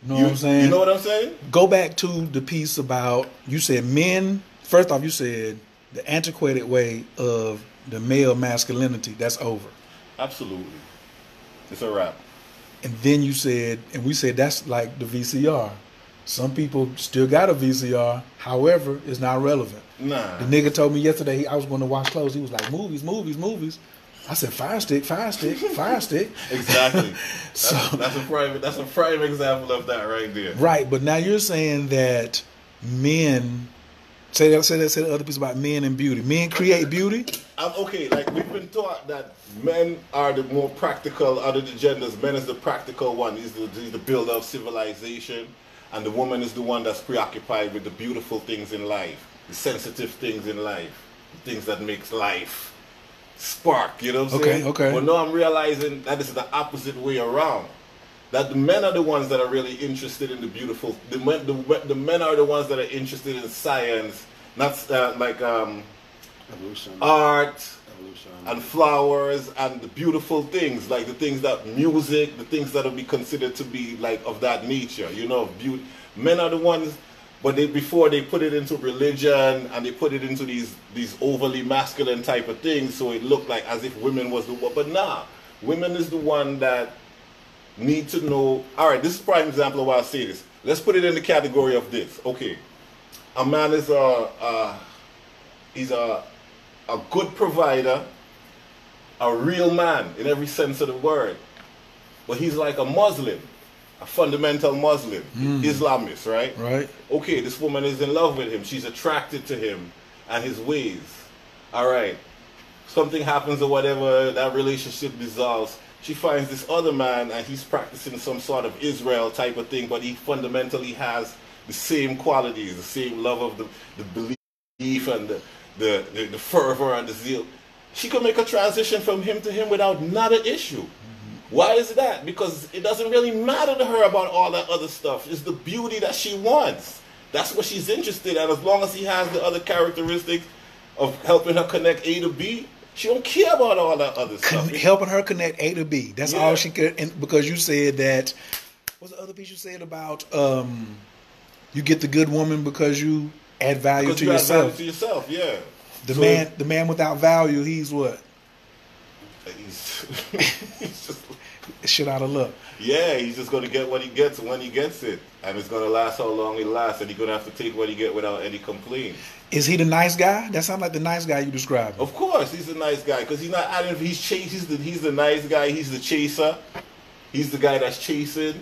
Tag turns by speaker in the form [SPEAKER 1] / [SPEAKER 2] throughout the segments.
[SPEAKER 1] You know what I'm saying?
[SPEAKER 2] You know what I'm saying?
[SPEAKER 1] Go back to the piece about, you said men, first off you said the antiquated way of the male masculinity, that's over.
[SPEAKER 2] Absolutely. It's a wrap.
[SPEAKER 1] And then you said, and we said that's like the VCR. Some people still got a VCR, however, it's not relevant.
[SPEAKER 2] Nah.
[SPEAKER 1] The nigga told me yesterday I was going to watch clothes. He was like, movies. I said, Fire Stick.
[SPEAKER 2] Exactly. That's a prime example of that right there.
[SPEAKER 1] Right, but now you're saying that men, say the other piece about men and beauty. Men create beauty?
[SPEAKER 2] Okay, like we've been taught that men are the more practical out of the genders. Men is the practical one. He's the builder of civilization. And the woman is the one that's preoccupied with the beautiful things in life, the sensitive things in life, the things that makes life spark, you know what I'm saying?
[SPEAKER 1] Okay.
[SPEAKER 2] But now I'm realizing that is the opposite way around. That the men are the ones that are really interested in the beautiful. The men are the ones that are interested in science, not
[SPEAKER 3] Evolution.
[SPEAKER 2] art,
[SPEAKER 3] Evolution.
[SPEAKER 2] and flowers and the beautiful things, like the things that music, the things that will be considered to be like of that nature, you know, beauty. Men are the ones, but before they put it into religion and they put it into these overly masculine type of things, so it looked like as if women was the one. But nah, women is the one that need to know. All right, this is a prime example of why I say this. Let's put it in the category of this. Okay, a man is he's a good provider, a real man in every sense of the word. But he's like a Muslim, a fundamental Muslim, Islamist, right?
[SPEAKER 1] Right.
[SPEAKER 2] Okay, this woman is in love with him. She's attracted to him and his ways. All right. Something happens or whatever, that relationship dissolves. She finds this other man and he's practicing some sort of Israel type of thing, but he fundamentally has the same qualities, the same love of the belief and the fervor and the zeal. She could make a transition from him to him without not an issue. Why is that? Because it doesn't really matter to her about all that other stuff. It's the beauty that she wants. That's what she's interested in. As long as he has the other characteristics of helping her connect A to B, she don't care about all that other stuff.
[SPEAKER 1] Helping her connect A to B. That's all she could. And because you said that, what's the other piece you said about you get the good woman because you add value to yourself.
[SPEAKER 2] Add value to yourself, yeah.
[SPEAKER 1] The man without value, he's what?
[SPEAKER 2] He's just
[SPEAKER 1] shit out of luck.
[SPEAKER 2] Yeah, he's just gonna get what he gets when he gets it, and it's gonna last how long it lasts, and he's gonna have to take what he get without any complaint.
[SPEAKER 1] Is he the nice guy? That sounds like the nice guy you described.
[SPEAKER 2] Of course, he's the nice guy because he's not adding. He's the nice guy. He's the chaser. He's the guy that's chasing.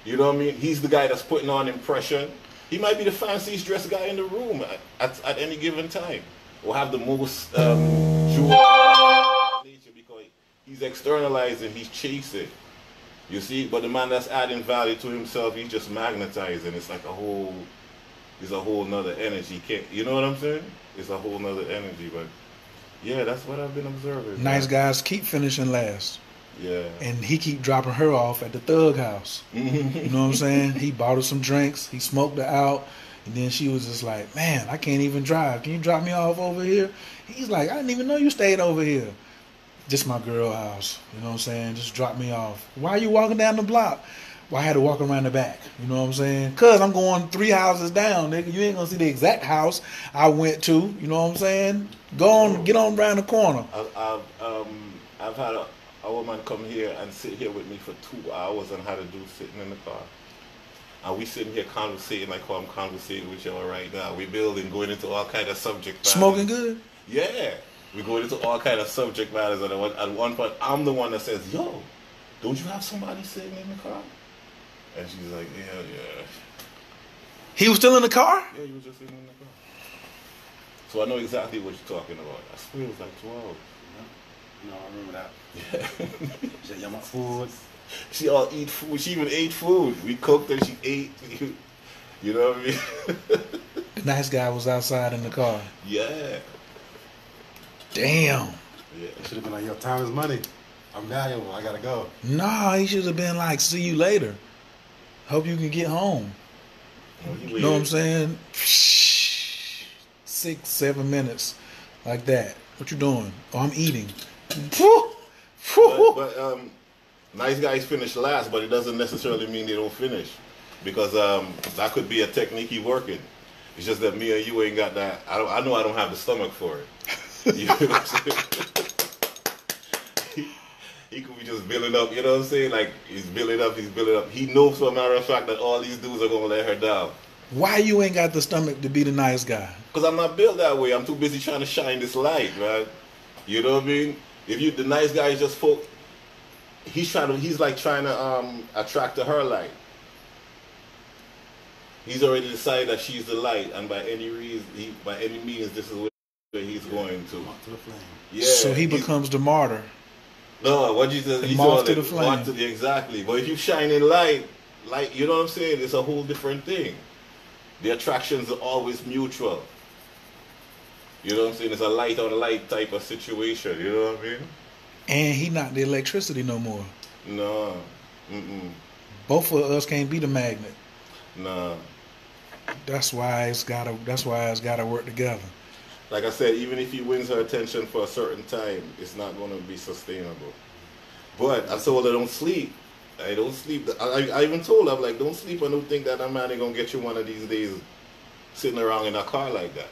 [SPEAKER 2] You know what I mean? He's the guy that's putting on impression. He might be the fanciest dressed guy in the room at any given time, or have the most jewelry nature because he's externalizing, he's chasing. You see, but the man that's adding value to himself, he's just magnetizing. It's like it's a whole nother energy. You know what I'm saying? It's a whole nother energy. But yeah, that's what I've been observing.
[SPEAKER 1] Nice guys keep finishing last.
[SPEAKER 2] Yeah.
[SPEAKER 1] And he keep dropping her off at the thug house. You know what I'm saying? He bought her some drinks. He smoked her out. And then she was just like, man, I can't even drive. Can you drop me off over here? He's like, I didn't even know you stayed over here. Just my girl house. You know what I'm saying? Just drop me off. Why are you walking down the block? Well, I had to walk around the back. You know what I'm saying? Because I'm going 3 houses down, nigga. You ain't going to see the exact house I went to. You know what I'm saying? Go on, get on around the corner.
[SPEAKER 2] I've had a woman come here and sit here with me for 2 hours on how to do sitting in the car. And we sitting here conversating like how I'm conversating with y'all right now. We building, going into all kind of subject matters.
[SPEAKER 1] Smoking good?
[SPEAKER 2] Yeah. We're going into all kind of subject matters. And at one point, I'm the one that says, yo, don't you have somebody sitting in the car? And she's like, yeah.
[SPEAKER 1] He was still in the car?
[SPEAKER 2] Yeah, he was just sitting in the car. So I know exactly what you're talking about. I swear it was like 12.
[SPEAKER 3] No, I remember that. Yeah. She said, yeah, my food.
[SPEAKER 2] She all eat food. She even ate food. We cooked and she ate. You know what I mean?
[SPEAKER 1] The nice guy was outside in the car.
[SPEAKER 2] Yeah.
[SPEAKER 1] Damn.
[SPEAKER 2] Yeah.
[SPEAKER 3] It should have been like, yo, time is money. I'm valuable. I gotta go.
[SPEAKER 1] Nah, he should have been like, see you later. Hope you can get home. You know what I'm saying? 6, 7 minutes. Like that. What you doing? Oh, I'm eating.
[SPEAKER 2] But nice guys finish last, but it doesn't necessarily mean they don't finish. because that could be a technique he working. It's just that me and you ain't got that. I know I don't have the stomach for it. You know what I'm saying? He could be just building up. You know what I'm saying? Like he's building up. He knows, for a matter of fact, that all these dudes are gonna let her down.
[SPEAKER 1] Why you ain't got the stomach to be the nice guy?
[SPEAKER 2] Because I'm not built that way. I'm too busy trying to shine this light, man. You know what I mean? If you, the nice guy is just he's like trying to attract to her light. He's already decided that she's the light, and by any means, this is where he's going to.
[SPEAKER 3] Walk to the flame.
[SPEAKER 2] Yeah.
[SPEAKER 1] So he becomes the martyr.
[SPEAKER 2] No, what you said, he's
[SPEAKER 1] moth to the flame.
[SPEAKER 2] Exactly. But if you shine in light, you know what I'm saying? It's a whole different thing. The attractions are always mutual. You know what I'm saying? It's a light on light type of situation. You know what I mean?
[SPEAKER 1] And he not the electricity no more.
[SPEAKER 2] No.
[SPEAKER 1] Both of us can't be the magnet.
[SPEAKER 2] No.
[SPEAKER 1] That's why it's gotta work together.
[SPEAKER 2] Like I said, even if he wins her attention for a certain time, it's not going to be sustainable. But I told her, don't sleep. I don't sleep. I even told her, I'm like, don't sleep. I don't think that a man is going to get you one of these days sitting around in a car like that.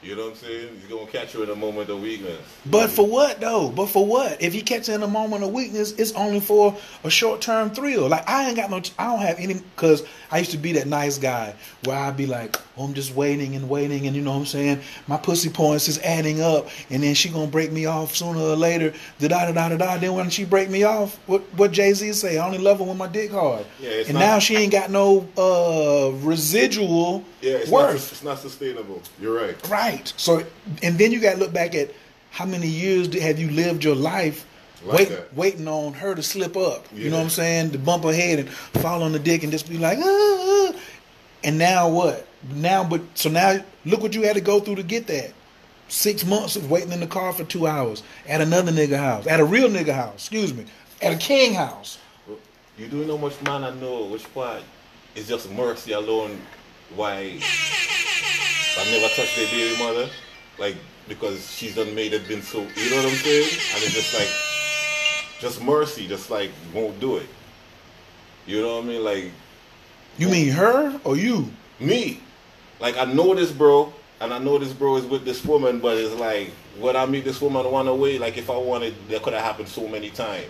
[SPEAKER 2] You know what I'm saying? He's going to catch you in a moment of weakness.
[SPEAKER 1] But for what, though? But for what? If he catches in a moment of weakness, it's only for a short-term thrill. Like, I don't have any, because I used to be that nice guy where I'd be like, oh, I'm just waiting, and you know what I'm saying? My pussy points is adding up, and then she going to break me off sooner or later, da-da-da-da-da. Then when she break me off, what Jay-Z say? I only love her when my dick hard. Yeah, now she ain't got no residual worth.
[SPEAKER 2] It's not sustainable. You're right.
[SPEAKER 1] Right. So, and then you got to look back at how many years have you lived your life waiting on her to slip up. Yeah. You know what I'm saying? To bump her head and fall on the dick and just be like, ah. And now what? Now look what you had to go through to get that. 6 months of waiting in the car for 2 hours at another nigga house, at a real nigga house, excuse me, at a king house.
[SPEAKER 2] You do know much man I know, which part is just mercy alone why I never touched their baby mother, like, because she's done made it been so, you know what I'm saying? And it's just like, just mercy, just like, won't do it. You know what I mean? Like,
[SPEAKER 1] you mean her or you?
[SPEAKER 2] Me. Like, I know this bro, and I know this bro is with this woman, but it's like, when I meet this woman one away, like, if I wanted, that could have happened so many times.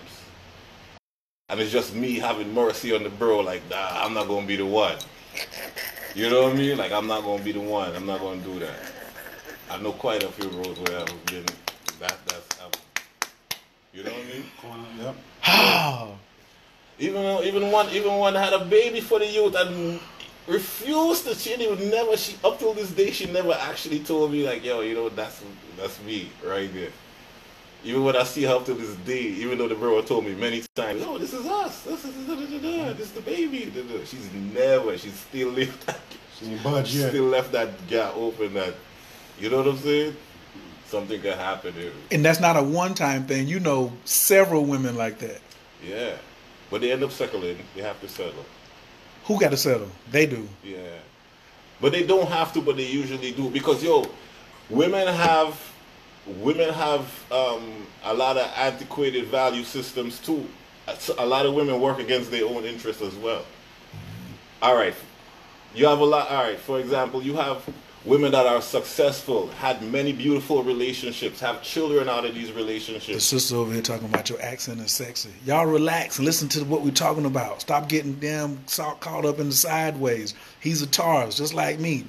[SPEAKER 2] And it's just me having mercy on the bro, like, nah, I'm not going to be the one. You know what I mean? Like, I'm not going to be the one. I'm not going to do that. I know quite a few bros where I've been, you know what I mean?
[SPEAKER 3] Yep.
[SPEAKER 1] How?
[SPEAKER 2] Even one had a baby for the youth and refused to, up till this day, she never actually told me, like, yo, you know, that's me right there. Even when I see her up to this day, even though the bro told me many times, oh, this is us, this is the baby. She's still left that. She still left that gap open. That, you know what I'm saying? Something could happen here.
[SPEAKER 1] And that's not a one-time thing. You know, several women like that.
[SPEAKER 2] Yeah, but they end up settling. They have to settle.
[SPEAKER 1] Who got to settle? They do.
[SPEAKER 2] Yeah, but they don't have to, but they usually do, because women have a lot of antiquated value systems too. A lot of women work against their own interests as well. All right, you have a lot. All right, for example, you have women that are successful, had many beautiful relationships, have children out of these relationships.
[SPEAKER 1] The sister over here talking about your accent is sexy. Y'all relax and listen to what we're talking about. Stop getting damn caught up in the sideways. He's a Taurus, just like me.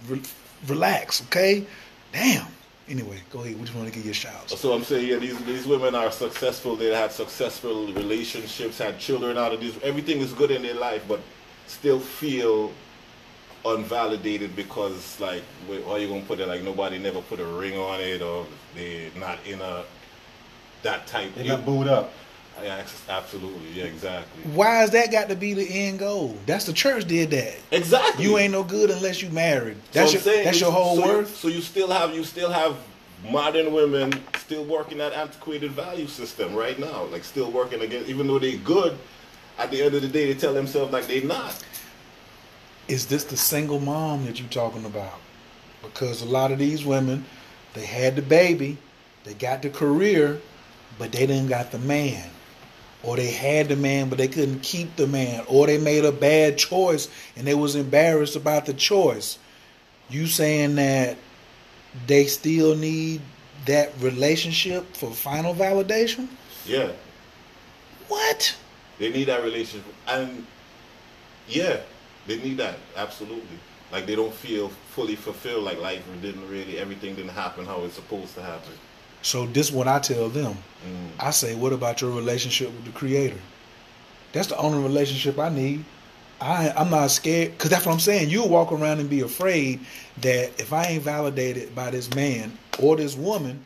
[SPEAKER 1] Relax, okay? Damn. Anyway, go ahead. We just want to give you a shout.
[SPEAKER 2] So I'm saying, yeah, these women are successful. They had successful relationships, had children out of these. Everything is good in their life, but still feel unvalidated because, like, how you gonna put it? Like, nobody never put a ring on it, or they're not in that type.
[SPEAKER 3] They're not booed up.
[SPEAKER 2] Yeah, absolutely. Yeah, exactly.
[SPEAKER 1] Why has that got to be the end goal? That's the church did that.
[SPEAKER 2] Exactly.
[SPEAKER 1] You ain't no good unless you married. That's your whole worth.
[SPEAKER 2] So you still have modern women still working that antiquated value system right now, like still working against, even though they good. At the end of the day, they tell themselves like they not.
[SPEAKER 1] Is this the single mom that you talking about? Because a lot of these women, they had the baby, they got the career, but they didn't got the man. or they had the man but they couldn't keep the man, or they made a bad choice and they was embarrassed about the choice. You saying that they still need that relationship for final validation?
[SPEAKER 2] Yeah.
[SPEAKER 1] What?
[SPEAKER 2] They need that relationship. And yeah, they need that. Absolutely. Like they don't feel fully fulfilled, like life everything didn't happen how it's supposed to happen.
[SPEAKER 1] So this is what I tell them. I say, what about your relationship with the Creator? That's the only relationship I need. I'm not scared, because that's what I'm saying. You'll walk around and be afraid that if I ain't validated by this man or this woman,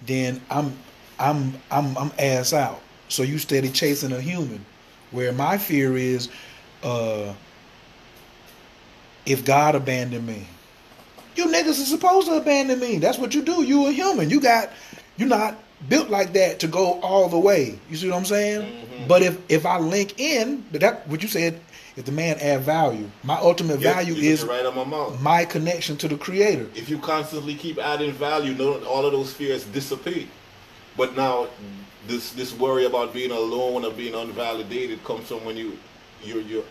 [SPEAKER 1] then I'm ass out. So you steady chasing a human. Where my fear is, if God abandoned me, you niggas are supposed to abandon me. That's what you do. You a human. You're not built like that to go all the way. You see what I'm saying? Mm-hmm. But if I link in, but that what you said, if the man add value, my ultimate value is
[SPEAKER 2] right on my mouth.
[SPEAKER 1] My connection to the Creator.
[SPEAKER 2] If you constantly keep adding value, all of those fears dissipate. But now this worry about being alone or being unvalidated comes from when you're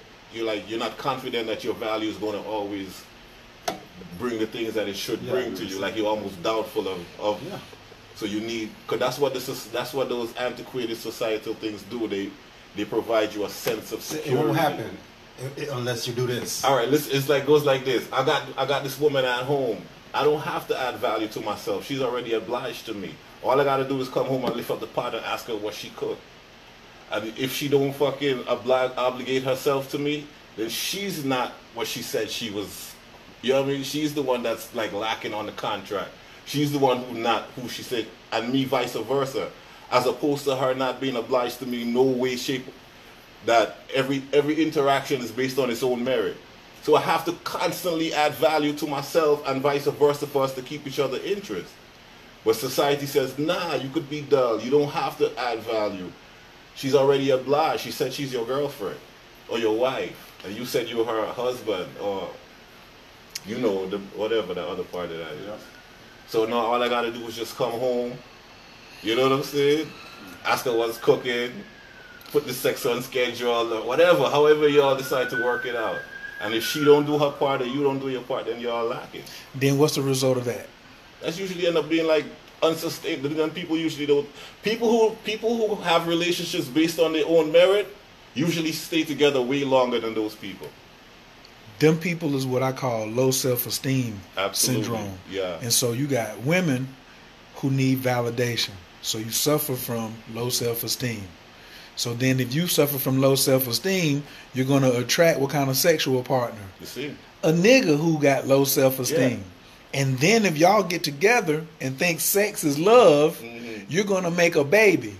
[SPEAKER 2] not confident that your value is going to always bring the things that it should bring to you. Like you're almost doubtful of. Yeah. So you need, because that's what those antiquated societal things do. They provide you a sense of security.
[SPEAKER 3] It won't happen unless you do this.
[SPEAKER 2] All right, it's like goes like this. I got this woman at home. I don't have to add value to myself. She's already obliged to me. All I got to do is come home and lift up the pot and ask her what she cooked. And if she don't fucking obligate herself to me, then she's not what she said she was. You know what I mean? She's the one that's like lacking on the contract. She's the one who she said, and me vice versa. As opposed to her not being obliged to me in no way, shape, that every interaction is based on its own merit. So I have to constantly add value to myself and vice versa for us to keep each other interest. But society says, nah, you could be dull. You don't have to add value. She's already obliged. She said she's your girlfriend or your wife. And you said you're her husband or, whatever the other part of that is. Yeah. So now all I got to do is just come home. You know what I'm saying? Ask her what's cooking. Put the sex on schedule or whatever. However y'all decide to work it out. And if she don't do her part or you don't do your part, then y'all lacking.
[SPEAKER 1] Then what's the result of that?
[SPEAKER 2] That's usually end up being like unsustainable. Then people usually don't. People who have relationships based on their own merit usually stay together way longer than those people.
[SPEAKER 1] Them people is what I call low self-esteem syndrome.
[SPEAKER 2] Yeah.
[SPEAKER 1] And so you got women who need validation. So you suffer from low self-esteem. So then if you suffer from low self-esteem, you're going to attract what kind of sexual partner?
[SPEAKER 2] You see?
[SPEAKER 1] A nigga who got low self-esteem. Yeah. And then if y'all get together and think sex is love, you're going to make a baby.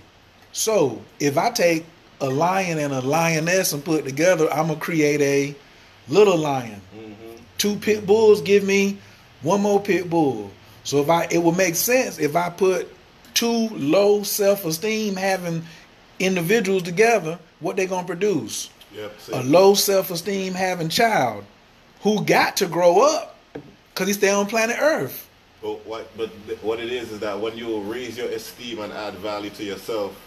[SPEAKER 1] So if I take a lion and a lioness and put it together, I'm going to create a little lion. 2 pit bulls give me 1 more pit bull. So it will make sense if I put 2 low self-esteem having individuals together, what they gonna produce?
[SPEAKER 2] Yep,
[SPEAKER 1] a low self-esteem having child who got to grow up because he stay on planet Earth.
[SPEAKER 2] But what it is that when you raise your esteem and add value to yourself,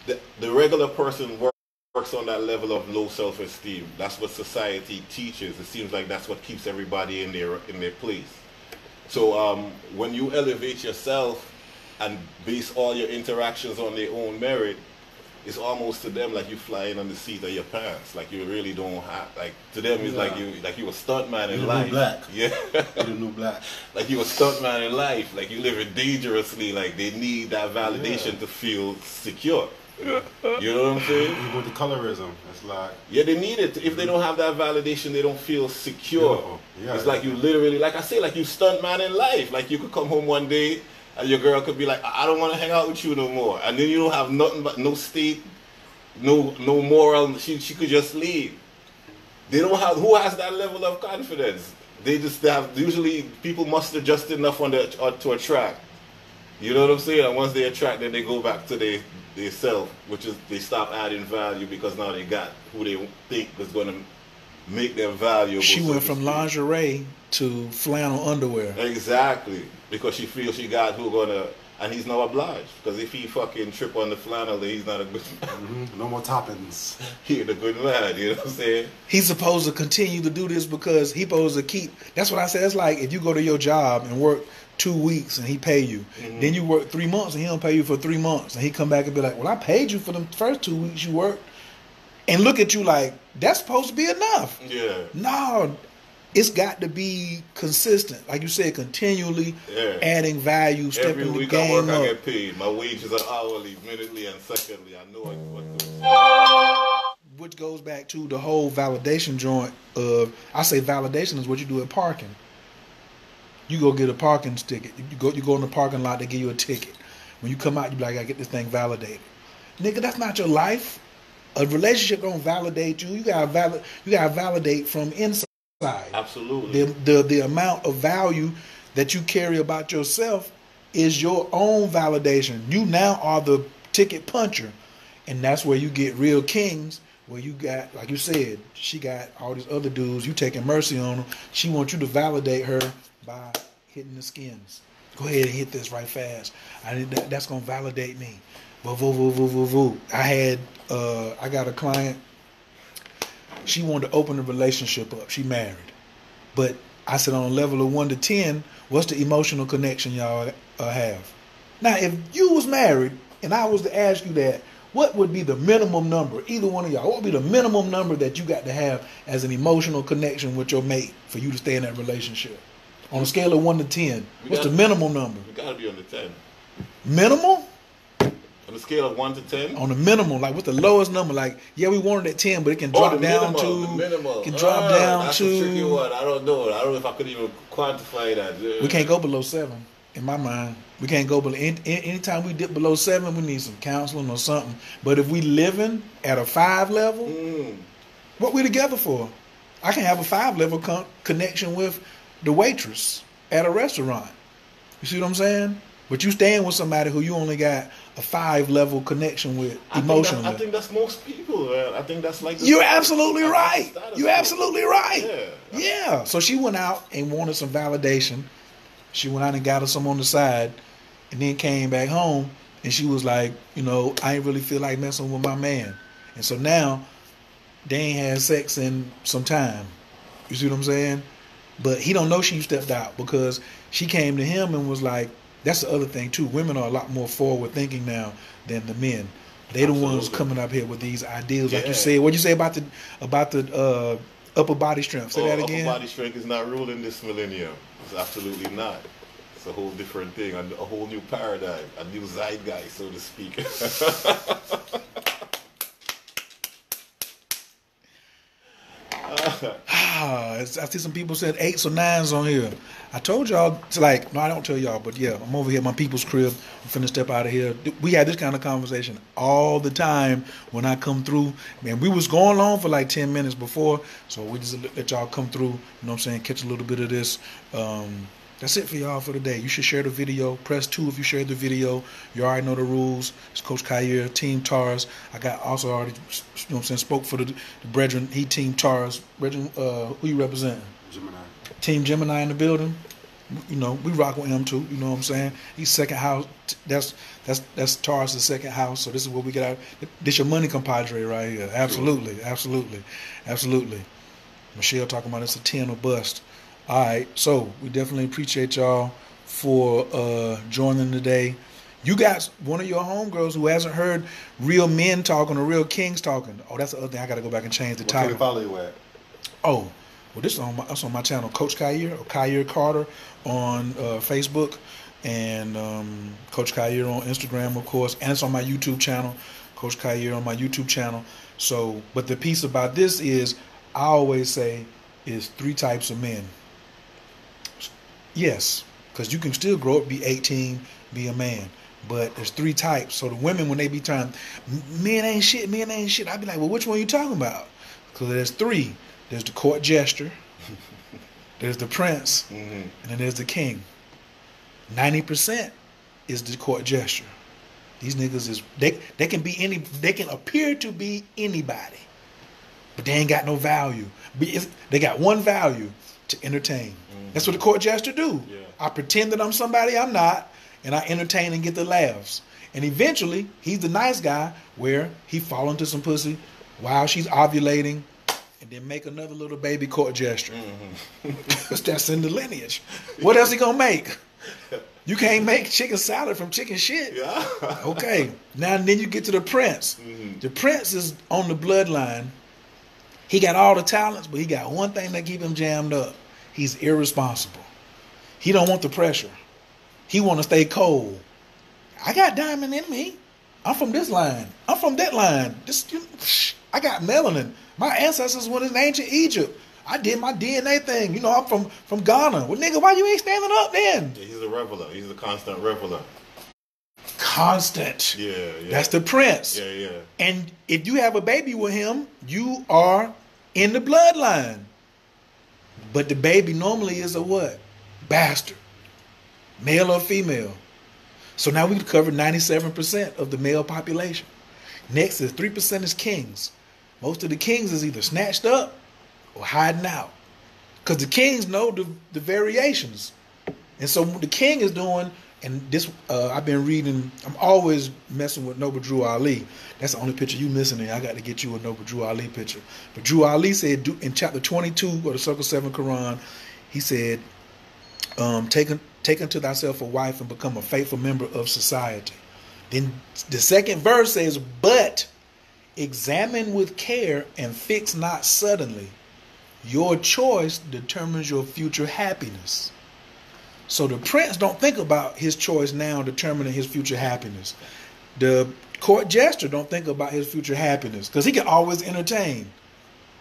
[SPEAKER 2] the regular person works on that level of low self-esteem. That's what society teaches. It seems like that's what keeps everybody in their place. So when you elevate yourself and base all your interactions on their own merit, it's almost to them like you flying on the seat of your pants. Like you really don't have, like to them it's like you a stuntman in life.
[SPEAKER 3] Black.
[SPEAKER 2] Yeah.
[SPEAKER 3] You're the new black.
[SPEAKER 2] Like you a stuntman in life. Like you living dangerously. Like they need that validation to feel secure. You know what I'm saying?
[SPEAKER 3] Even with the colorism, it's like
[SPEAKER 2] they need it. If they don't have that validation, they don't feel secure. Yeah, it's like you literally, like I say, like you stuntman in life. Like you could come home one day and your girl could be like, I don't want to hang out with you no more. And then you don't have nothing but no state, no moral. She could just leave. They don't have, who has that level of confidence? They have, usually people muster just enough to attract. You know what I'm saying? And once they attract, then they go back to their self, which is they stop adding value because now they got who they think is going to make them valuable.
[SPEAKER 1] She went from lingerie to flannel underwear.
[SPEAKER 2] Exactly. Because she feels she got who going to And he's now obliged. Because if he fucking trip on the flannel, then he's not a good
[SPEAKER 3] No more toppings.
[SPEAKER 2] He's a good man, you know what I'm saying?
[SPEAKER 1] He's supposed to continue to do this because he's supposed to keep. That's what I said. It's like if you go to your job and work 2 weeks and he pay you, then you work 3 months and he don't pay you for 3 months, and he come back and be like, well, I paid you for the first 2 weeks you worked, and look at you like that's supposed to be enough.
[SPEAKER 2] Yeah.
[SPEAKER 1] No, it's got to be consistent, like you said, continually adding value, stepping
[SPEAKER 2] Every
[SPEAKER 1] the
[SPEAKER 2] week
[SPEAKER 1] game
[SPEAKER 2] I work,
[SPEAKER 1] up.
[SPEAKER 2] I get paid. My wages are hourly, minutely, and secondly. I know what goes.
[SPEAKER 1] Which goes back to the whole validation joint of, I say validation is what you do at parking. You go get a parking ticket. You go in the parking lot, they give you a ticket. When you come out, you be like, I gotta get this thing validated. Nigga, that's not your life. A relationship don't validate you. You gotta validate from inside.
[SPEAKER 2] Absolutely.
[SPEAKER 1] The amount of value that you carry about yourself is your own validation. You now are the ticket puncher. And that's where you get real kings, where you got, like you said, she got all these other dudes, you taking mercy on them. She wants you to validate her by hitting the skins. Go ahead and hit this right fast. That's going to validate me. I got a client, she wanted to open the relationship up. She married. But I said on a level of 1 to 10, what's the emotional connection y'all have? Now, if you was married and I was to ask you that, what would be the minimum number, either one of y'all, what would be the minimum number that you got to have as an emotional connection with your mate for you to stay in that relationship? On a scale of 1 to 10, what's the minimum number?
[SPEAKER 2] We got to be on the 10.
[SPEAKER 1] Minimal?
[SPEAKER 2] On a scale of 1 to 10?
[SPEAKER 1] On the minimum, like what's the lowest number? Like, yeah, we wanted at 10, but it can drop down to.
[SPEAKER 2] The minimal.
[SPEAKER 1] Can drop down
[SPEAKER 2] that's
[SPEAKER 1] to.
[SPEAKER 2] A tricky one. I don't know. I don't know if I could even quantify that.
[SPEAKER 1] We can't go below 7, in my mind. We can't go below. Anytime we dip below 7, we need some counseling or something. But if we living at a 5 level, what we together for? I can have a 5 level connection with the waitress at a restaurant. You see what I'm saying? But you staying with somebody who you only got a 5 level connection with emotionally.
[SPEAKER 2] I think that's most people, man. I think that's like...
[SPEAKER 1] You're absolutely right. You're absolutely right.
[SPEAKER 2] Yeah.
[SPEAKER 1] So she went out and wanted some validation. She went out and got her some on the side, and then came back home, and she was like, I ain't really feel like messing with my man. And so now, they ain't had sex in some time. You see what I'm saying? But he don't know she stepped out because she came to him and was like, that's the other thing too. Women are a lot more forward thinking now than the men. They the ones coming up here with these ideals, like you said. What you say about the upper body strength? Say that again.
[SPEAKER 2] Upper body strength is not ruling this millennium. It's absolutely not. It's a whole different thing, a whole new paradigm, a new zeitgeist, so to speak.
[SPEAKER 1] I see some people said 8s or 9s on here. I told y'all, no, I don't tell y'all, but yeah, I'm over here at my people's crib. I'm finna step out of here. We had this kind of conversation all the time when I come through. Man, we was going on for like 10 minutes before, so we just let y'all come through, you know what I'm saying, catch a little bit of this. That's it for y'all for today. You should share the video. Press 2 if you shared the video. You already know the rules. It's Coach Khayr, Team Taurus. I got also already, you know what I'm saying, spoke for the brethren. He Team Taurus. Brethren, who you representing?
[SPEAKER 3] Gemini. Team
[SPEAKER 1] Gemini in the building. We rock with him too. You know what I'm saying? He's second house. That's Taurus' second house. So this is what we get out. This your money compadre right here. Absolutely, absolutely, absolutely. Michelle talking about it's a 10 or bust. All right, so we definitely appreciate y'all for joining today. You got one of your homegirls who hasn't heard real men talking or real kings talking. Oh, that's the other thing. I got to go back and change the title.
[SPEAKER 3] What can they follow you at?
[SPEAKER 1] Oh, well, this is on my channel, Coach Khayr or Khayr Carter on Facebook, and Coach Khayr on Instagram, of course, and it's on my YouTube channel, Coach Khayr on my YouTube channel. So, but the piece about this is, I always say, is 3 types of men. Yes, because you can still grow up, be 18, be a man. But there's 3 types. So the women, when they be trying, men ain't shit, I'd be like, well, which one are you talking about? Because there's 3. There's the court jester, there's the prince, and then there's the king. 90% is the court jester. These niggas is, they can be they can appear to be anybody, but they ain't got no value. They got one value: to entertain. That's what the court jester do. Yeah. I pretend that I'm somebody I'm not, and I entertain and get the laughs. And eventually, he's the nice guy where he fall into some pussy while she's ovulating and then make another little baby court gesture. Mm-hmm. That's in the lineage. What else he gonna make? You can't make chicken salad from chicken shit.
[SPEAKER 2] Yeah.
[SPEAKER 1] Okay. Now then you get to the prince. Mm-hmm. The prince is on the bloodline. He got all the talents, but he got one thing that keep him jammed up. He's irresponsible. He don't want the pressure. He want to stay cold. I got diamond in me. I'm from this line. I'm from that line. I got melanin. My ancestors went in ancient Egypt. I did my DNA thing. You know, I'm from Ghana. Well, nigga, why you ain't standing up then?
[SPEAKER 2] Yeah, he's a reveler. He's a constant reveler.
[SPEAKER 1] Constant.
[SPEAKER 2] Yeah.
[SPEAKER 1] That's the prince.
[SPEAKER 2] Yeah.
[SPEAKER 1] And if you have a baby with him, you are in the bloodline. But the baby normally is a what? Bastard. Male or female. So now we've covered 97% of the male population. Next is 3% is kings. Most of the kings is either snatched up or hiding out. Because the kings know the variations. And so what the king is doing, and this I've been reading, I'm always messing with Noble Drew Ali. That's the only picture you missing there. I got to get you a Noble Drew Ali picture. But Drew Ali said in chapter 22 of the Circle 7 Quran, he said, take unto thyself a wife and become a faithful member of society. Then the second verse says, but examine with care and fix not suddenly. Your choice determines your future happiness. So the prince don't think about his choice now determining his future happiness. The court jester don't think about his future happiness because he can always entertain.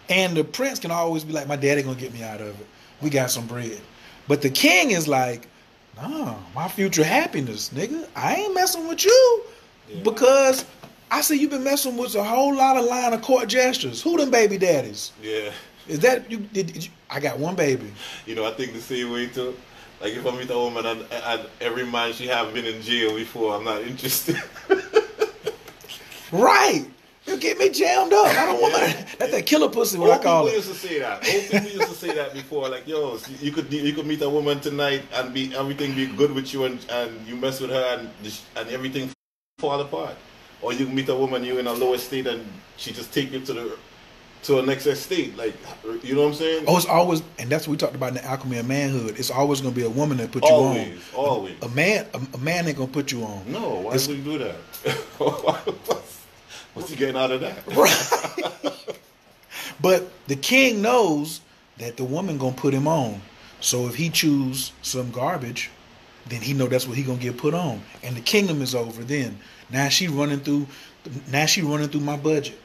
[SPEAKER 1] And the prince can always be like, my daddy gonna get me out of it. We got some bread. But the king is like, nah, my future happiness, nigga. I ain't messing with you because I see you been messing with a whole lot of line of court gestures. Who them baby daddies?
[SPEAKER 2] Yeah.
[SPEAKER 1] Is that you? I got one baby.
[SPEAKER 2] You know, I think the same way too. Like if I meet a woman and every man she have been in jail before, I'm not interested.
[SPEAKER 1] Right. You get me jammed up. I don't want that's that killer pussy. What I call it.
[SPEAKER 2] Old people used to say that before. Like, yo, you could meet a woman tonight and everything be good with you, and you mess with her and everything fall apart. Or you meet a woman, you're in a lower state and she just take you to a next state. Like, you know what I'm saying?
[SPEAKER 1] Oh, it's always, and that's what we talked about in the alchemy of manhood. It's always going to be a woman that put you on.
[SPEAKER 2] Always.
[SPEAKER 1] A man ain't going to put you on.
[SPEAKER 2] No, why would he do that? What's he getting out of that?
[SPEAKER 1] Right. But the king knows that the woman going to put him on. So if he choose some garbage, then he know that's what he going to get put on. And the kingdom is over then. Now she running through my budget.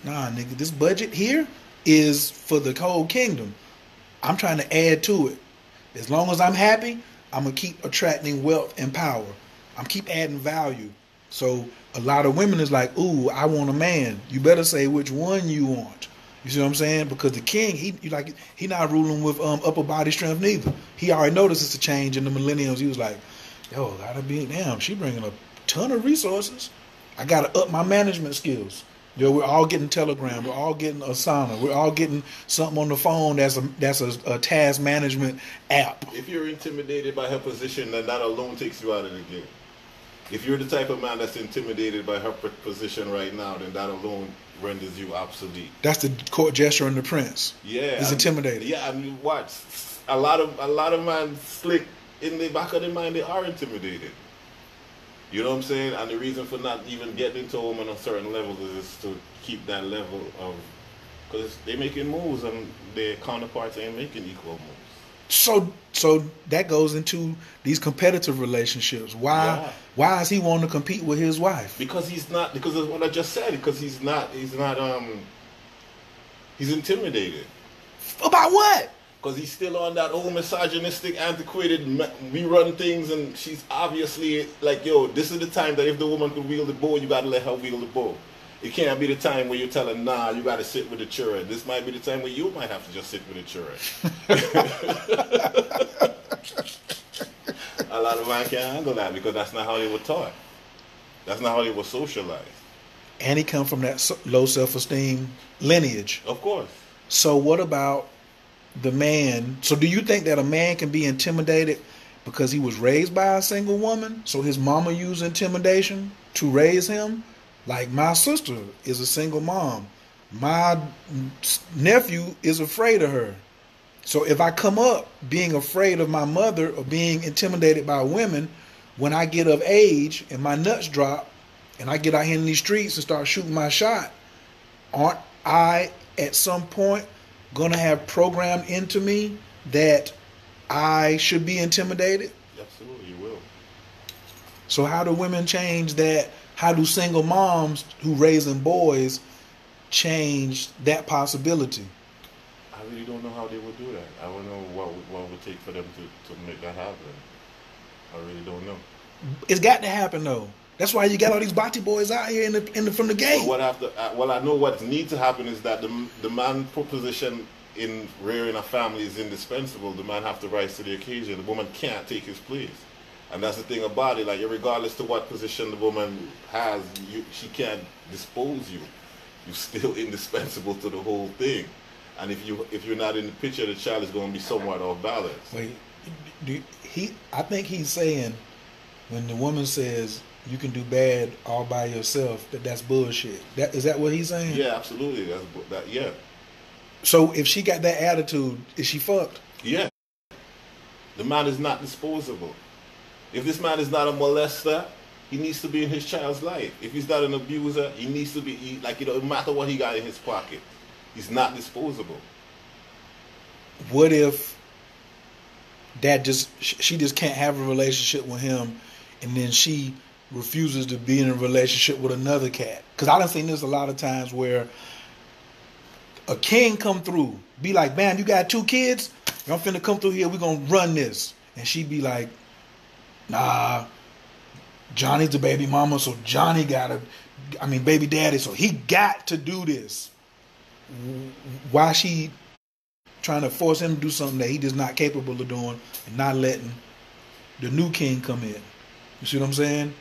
[SPEAKER 1] Nah, nigga, this budget here is for the whole kingdom. I'm trying to add to it. As long as I'm happy, I'm going to keep attracting wealth and power. I'm keep adding value. So a lot of women is like, ooh, I want a man. You better say which one you want. You see what I'm saying? Because the king, he not ruling with upper body strength neither. He already noticed it's a change in the millenniums. He was like, yo, gotta be, damn, she bringing a ton of resources. I got to up my management skills. Yo, we're all getting Telegram. We're all getting Asana. We're all getting something on the phone that's a task management app.
[SPEAKER 2] If you're intimidated by her position, then that alone takes you out of the game. If you're the type of man that's intimidated by her position right now, then that alone renders you obsolete.
[SPEAKER 1] That's the court gesture and the prince.
[SPEAKER 2] Yeah,
[SPEAKER 1] he's intimidated.
[SPEAKER 2] Yeah, I mean, what? A lot of men slick in the back of their mind. They are intimidated. You know what I'm saying? And the reason for not even getting into a woman on certain levels is to keep that level of, because they're making moves and their counterparts ain't making equal moves.
[SPEAKER 1] So that goes into these competitive relationships. Why is he wanting to compete with his wife?
[SPEAKER 2] Because because of what I just said. Because he's intimidated.
[SPEAKER 1] About what?
[SPEAKER 2] Because he's still on that old misogynistic, antiquated, we run things, and she's obviously like, yo, this is the time that if the woman could wield the bow, you got to let her wield the bow. It can't be the time where you're telling, nah, you got to sit with the children. This might be the time where you might have to just sit with the children. A lot of men can't handle that because that's not how they were taught. That's not how they were socialized.
[SPEAKER 1] And he come from that low self-esteem lineage.
[SPEAKER 2] Of course.
[SPEAKER 1] So what about the man? So do you think that a man can be intimidated because he was raised by a single woman, so his mama used intimidation to raise him. Like my sister is a single mom. My nephew is afraid of her. So if I come up being afraid of my mother or being intimidated by women, when I get of age and my nuts drop and I get out here in these streets and start shooting my shot, aren't I at some point going to have programmed into me that I should be intimidated?
[SPEAKER 2] Absolutely, you will.
[SPEAKER 1] So how do women change that? How do single moms who raising boys change that possibility?
[SPEAKER 2] I really don't know how they would do that. I don't know what would take for them to make that happen. I really don't know.
[SPEAKER 1] It's got to happen though. That's why you got all these body boys out here from the gate.
[SPEAKER 2] Well, I know what needs to happen is that the man proposition in rearing a family is indispensable. The man have to rise to the occasion. The woman can't take his place. And that's the thing about it. Like, regardless to what position the woman has, she can't dispose you. You're still indispensable to the whole thing. And if you're not in the picture, the child is going to be somewhat off balance.
[SPEAKER 1] Wait, I think he's saying when the woman says you can do bad all by yourself, that's bullshit. Is that what he's saying?
[SPEAKER 2] Yeah, absolutely. Yeah.
[SPEAKER 1] So if she got that attitude, is she fucked?
[SPEAKER 2] Yeah. The man is not disposable. If this man is not a molester, he needs to be in his child's life. If he's not an abuser, he needs to be, no matter what he got in his pocket, he's not disposable.
[SPEAKER 1] What if she just can't have a relationship with him, and then she refuses to be in a relationship with another cat? Because I done seen this a lot of times where a king come through, be like, "Bam, you got 2 kids? I'm finna come through here, we gonna run this." And she be like, "Nah, Johnny's the baby mama, so baby daddy, so he got to do this." Why she trying to force him to do something that he just not capable of doing and not letting the new king come in? You see what I'm saying?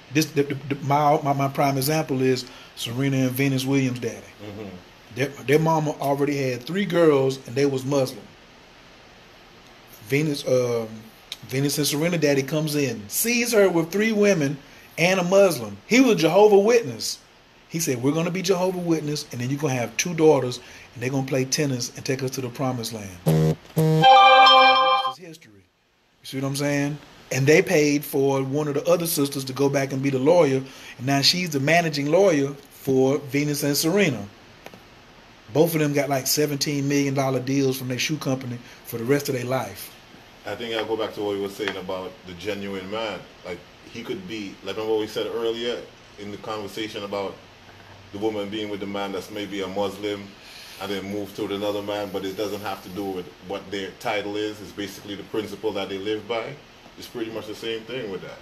[SPEAKER 1] My prime example is Serena and Venus Williams' daddy. Mm-hmm. Their mama already had 3 girls and they was Muslim. Venus and Serena daddy comes in, sees her with 3 women and a Muslim. He was a Jehovah's Witness. He said, "We're going to be Jehovah's Witness, and then you're going to have 2 daughters, and they're going to play tennis and take us to the promised land." This is history. You see what I'm saying? And they paid for one of the other sisters to go back and be the lawyer, and now she's the managing lawyer for Venus and Serena. Both of them got like $17 million deals from their shoe company for the rest of their life.
[SPEAKER 2] I think I'll go back to what we were saying about the genuine man. Like, he could be, like, remember what we said earlier in the conversation about the woman being with the man that's maybe a Muslim and then move to another man, but it doesn't have to do with what their title is. It's basically the principle that they live by. It's pretty much the same thing with that.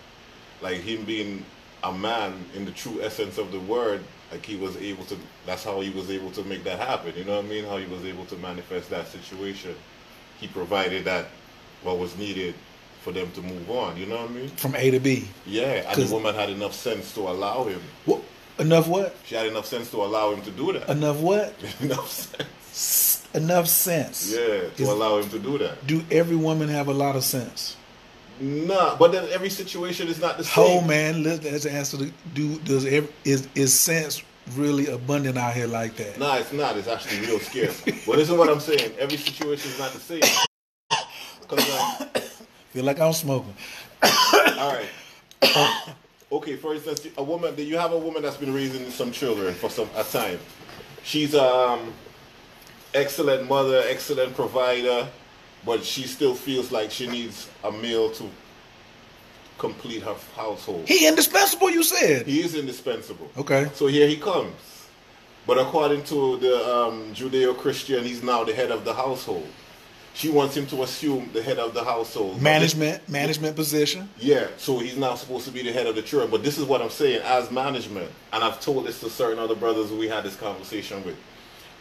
[SPEAKER 2] Like, him being a man in the true essence of the word, like, that's how he was able to make that happen. You know what I mean? How he was able to manifest that situation. He provided that what was needed for them to move on. You know what I mean? From
[SPEAKER 1] A to B.
[SPEAKER 2] Yeah, and the woman had enough sense to allow him.
[SPEAKER 1] What? Enough what?
[SPEAKER 2] She had enough sense to allow him to do that.
[SPEAKER 1] Enough what?
[SPEAKER 2] Enough sense.
[SPEAKER 1] Enough sense.
[SPEAKER 2] Yeah, to allow him to do that.
[SPEAKER 1] Do every woman have a lot of sense?
[SPEAKER 2] Nah, but then every situation is not the same.
[SPEAKER 1] Oh man, let's answer is sense really abundant out here like that?
[SPEAKER 2] Nah, it's not. It's actually real scarce. But listen what I'm saying. Every situation is not the same.
[SPEAKER 1] Feel like I'm smoking.
[SPEAKER 2] All right. Okay, for instance, you have a woman that's been raising some children for a time. She's excellent mother, excellent provider, but she still feels like she needs a male to complete her household.
[SPEAKER 1] He indispensable, you said.
[SPEAKER 2] He is indispensable.
[SPEAKER 1] Okay.
[SPEAKER 2] So here he comes. But according to the Judeo-Christian, he's now the head of the household. She wants him to assume the head of the household.
[SPEAKER 1] Management position.
[SPEAKER 2] Yeah, so he's now supposed to be the head of the children. But this is what I'm saying, as management, and I've told this to certain other brothers who we had this conversation with.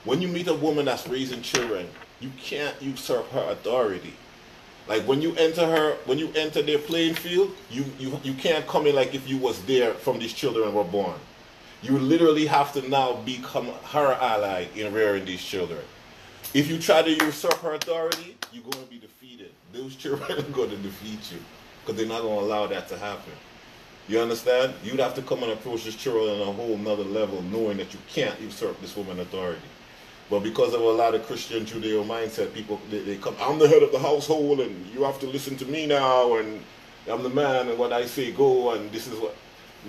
[SPEAKER 2] When you meet a woman that's raising children, you can't usurp her authority. Like when you enter their playing field, you can't come in like if you was there from these children were born. You literally have to now become her ally in rearing these children. If you try to usurp her authority, you're going to be defeated. Those children are going to defeat you. because they're not going to allow that to happen. You understand? You'd have to come and approach this children on a whole nother level, knowing that you can't usurp this woman authority. But because of a lot of Christian Judeo mindset, people, they come, I'm the head of the household, and you have to listen to me now, and I'm the man, and what I say go, and this is what.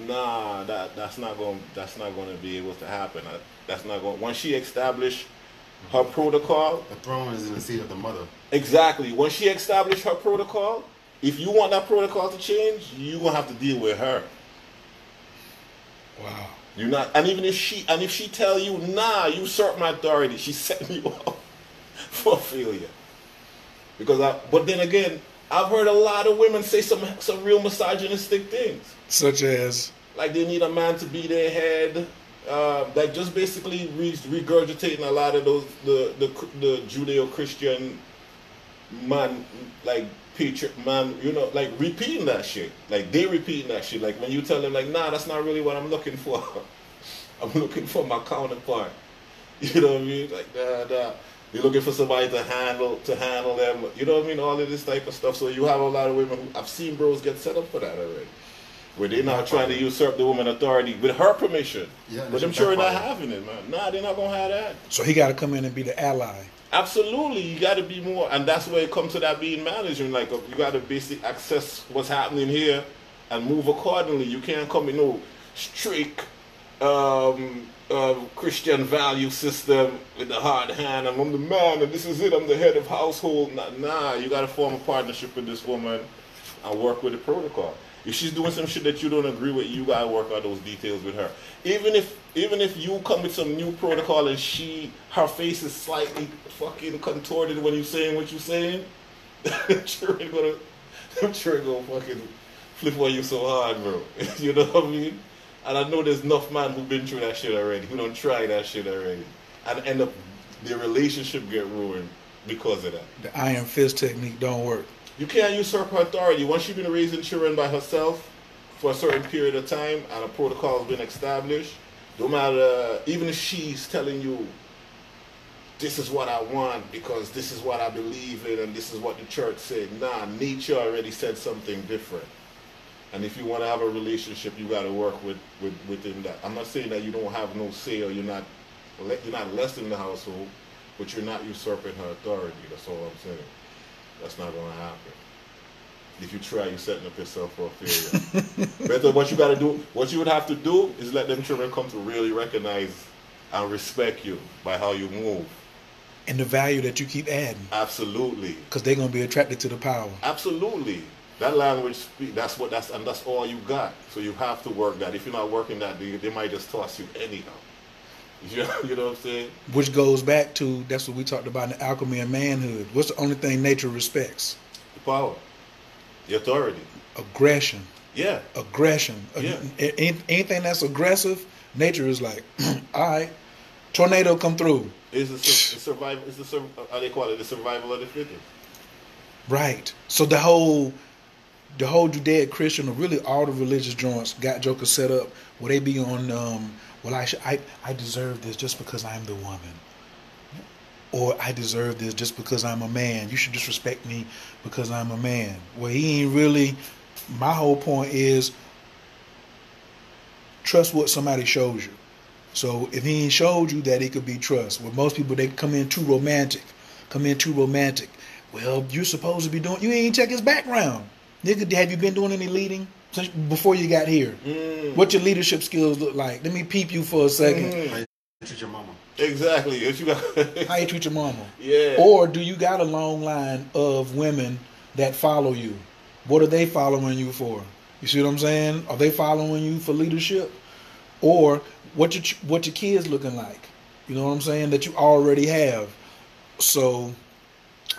[SPEAKER 2] Nah, that's not going to be able to happen. That's not going. Once she established her protocol,
[SPEAKER 3] the throne is in the seat of the mother.
[SPEAKER 2] Exactly. Once she established her protocol, if you want that protocol to change, you're gonna have to deal with her.
[SPEAKER 1] Wow.
[SPEAKER 2] You're not, and even if she tell you, nah, you usurp my authority, she's setting you up for failure. But then again, I've heard a lot of women say some real misogynistic things.
[SPEAKER 1] Such as?
[SPEAKER 2] Like they need a man to be their head. Like just basically regurgitating a lot of those the Judeo-Christian man, like patriot man, like repeating that shit. Like they repeating that shit. Like when you tell them, like, nah, that's not really what I'm looking for. I'm looking for my counterpart. You know what I mean? Like nah. You're looking for somebody to handle them. You know what I mean? All of this type of stuff. So you have a lot of women who I've seen bros get set up for that already. Where they're not trying to usurp the woman authority with her permission. Yeah, but I'm sure not having it, man. Nah, they're not going to have that.
[SPEAKER 1] So he got to come in and be the ally.
[SPEAKER 2] Absolutely. You got to be more. And that's where it comes to that being management. Like, you got to basically access what's happening here and move accordingly. You can't come in no strict Christian value system with the hard hand. I'm the man and this is it. I'm the head of household. Nah, you got to form a partnership with this woman and work with the protocol. If she's doing some shit that you don't agree with, you gotta work out those details with her. Even if you come with some new protocol and her face is slightly fucking contorted when you're saying what you're saying, I'm sure it's gonna fucking flip on you so hard, bro. You know what I mean? And I know there's enough man who've been through that shit already, who don't try that shit already, and end up their relationship get ruined because of that.
[SPEAKER 1] The iron fist technique don't work.
[SPEAKER 2] You can't usurp her authority. Once she's been raising children by herself for a certain period of time and a protocol has been established, no matter, even if she's telling you, this is what I want because this is what I believe in and this is what the church said. Nah, nature already said something different. And if you want to have a relationship, you got to work within that. I'm not saying that you don't have no say or you're not less in the household, but you're not usurping her authority. That's all I'm saying. That's not going to happen. If you try, you're setting up yourself for a failure. Better, what you would have to do is let them children come to really recognize and respect you by how you move.
[SPEAKER 1] And the value that you keep adding.
[SPEAKER 2] Absolutely.
[SPEAKER 1] Because they're going to be attracted to the power.
[SPEAKER 2] Absolutely. That language, that's all you got. So you have to work that. If you're not working that, they might just toss you anyhow. You know what I'm saying?
[SPEAKER 1] Which goes back to, that's what we talked about in the alchemy of manhood. What's the only thing nature respects?
[SPEAKER 2] The power. The authority.
[SPEAKER 1] Aggression.
[SPEAKER 2] Yeah.
[SPEAKER 1] Aggression.
[SPEAKER 2] Yeah.
[SPEAKER 1] Anything that's aggressive, nature is like, all right, tornado come through.
[SPEAKER 2] It's survival. How they call it? The survival of the fittest.
[SPEAKER 1] Right. So the whole Judaic Christian, or really all the religious joints, got jokers set up where they be on, well, I deserve this just because I'm the woman. Or I deserve this just because I'm a man. You should just respect me because I'm a man. Well, he ain't really. My whole point is trust what somebody shows you. So if he ain't showed you that, it could be trust. With most people, they come in too romantic. Well, you're supposed to be doing. You ain't check his background. Nigga, have you been doing any leading since before you got here? What your leadership skills look like? Let me peep you for a second.
[SPEAKER 3] How you treat your mama?
[SPEAKER 2] Exactly.
[SPEAKER 1] How you treat your mama?
[SPEAKER 2] Yeah.
[SPEAKER 1] Or do you got a long line of women that follow you? What are they following you for? You see what I'm saying? Are they following you for leadership? Or what your kids looking like? You know what I'm saying? That you already have. So,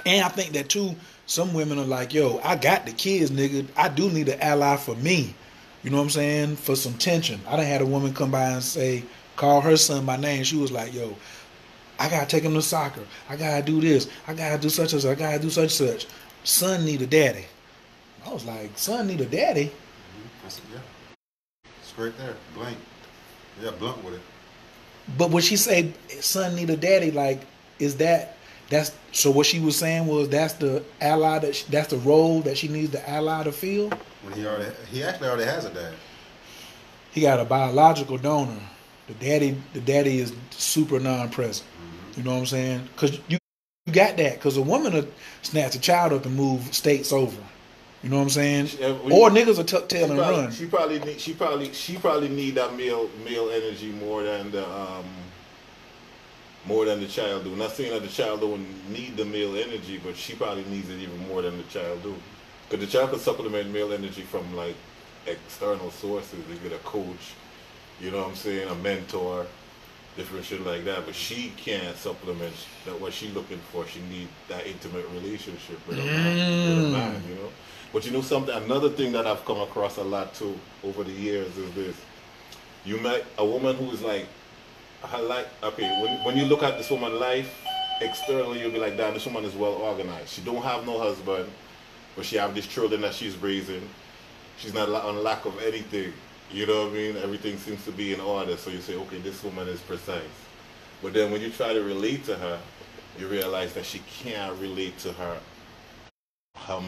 [SPEAKER 1] and I think that too, some women are like, yo, I got the kids, nigga. I do need an ally for me. You know what I'm saying? For some tension. I done had a woman come by and say, call her son by name. She was like, yo, I gotta take him to soccer. I gotta do this. I gotta do such and such. I gotta do such and such. Son need a daddy. I was like, son need a daddy?
[SPEAKER 3] I said, yeah. Straight there. Blank. Yeah, blunt with it.
[SPEAKER 1] But when she say son need a daddy, like, is that So what she was saying was that's the ally that's the role that she needs the ally to fill.
[SPEAKER 4] When he actually already has a dad.
[SPEAKER 1] He got a biological donor. The daddy is super non-present.
[SPEAKER 4] Mm-hmm.
[SPEAKER 1] You know what I'm saying? Because you got that. Because a woman will snatch a child up and move states over. You know what I'm saying? Or niggas will tuck tail and run.
[SPEAKER 2] She probably need that male energy more than the child do. Not saying that the child don't need the male energy, but she probably needs it even more than the child do. Because the child can supplement male energy from like external sources. They get a coach, you know what I'm saying, a mentor, different shit like that. But she can't supplement that what she looking for. She need that intimate relationship with a man, you know. But you know something, another thing that I've come across a lot too over the years is this. You met a woman who is like, when you look at this woman's life, externally you'll be like, damn, this woman is well organized. She don't have no husband, but she have these children that she's raising. She's not on lack of anything. You know what I mean? Everything seems to be in order. So you say, okay, this woman is precise. But then when you try to relate to her, you realize that she can't relate to her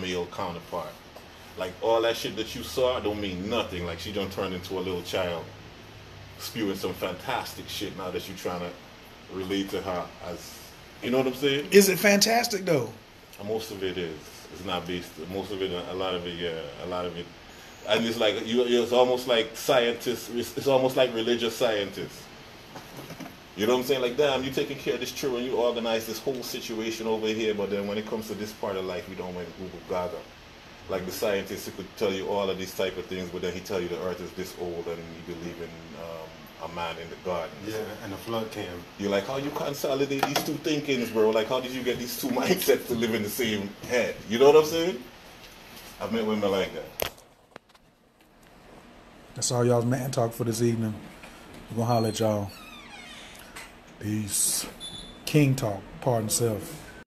[SPEAKER 2] male counterpart. Like all that shit that you saw don't mean nothing. Like she done turned into a little child, spewing some fantastic shit now that you're trying to relate to her as, you know what I'm saying?
[SPEAKER 1] Is it fantastic though?
[SPEAKER 2] Most of it is. It's not based. Most of it, a lot of it, yeah, a lot of it. And it's like it's almost like scientists. It's almost like religious scientists. You know what I'm saying? Like, damn, you taking care of this children, you organize this whole situation over here, but then when it comes to this part of life, you don't went Google Gaga. Like the scientist who could tell you all of these type of things, but then he tell you the earth is this old and you believe in a man in the garden.
[SPEAKER 4] Yeah, and the flood came.
[SPEAKER 2] You're like, how you consolidate these two thinkings, bro? Like, how did you get these two mindsets to live in the same head? You know what I'm saying? I've met women like that.
[SPEAKER 1] That's all y'all's man talk for this evening. We're gonna holler at y'all. Peace. King talk, pardon self.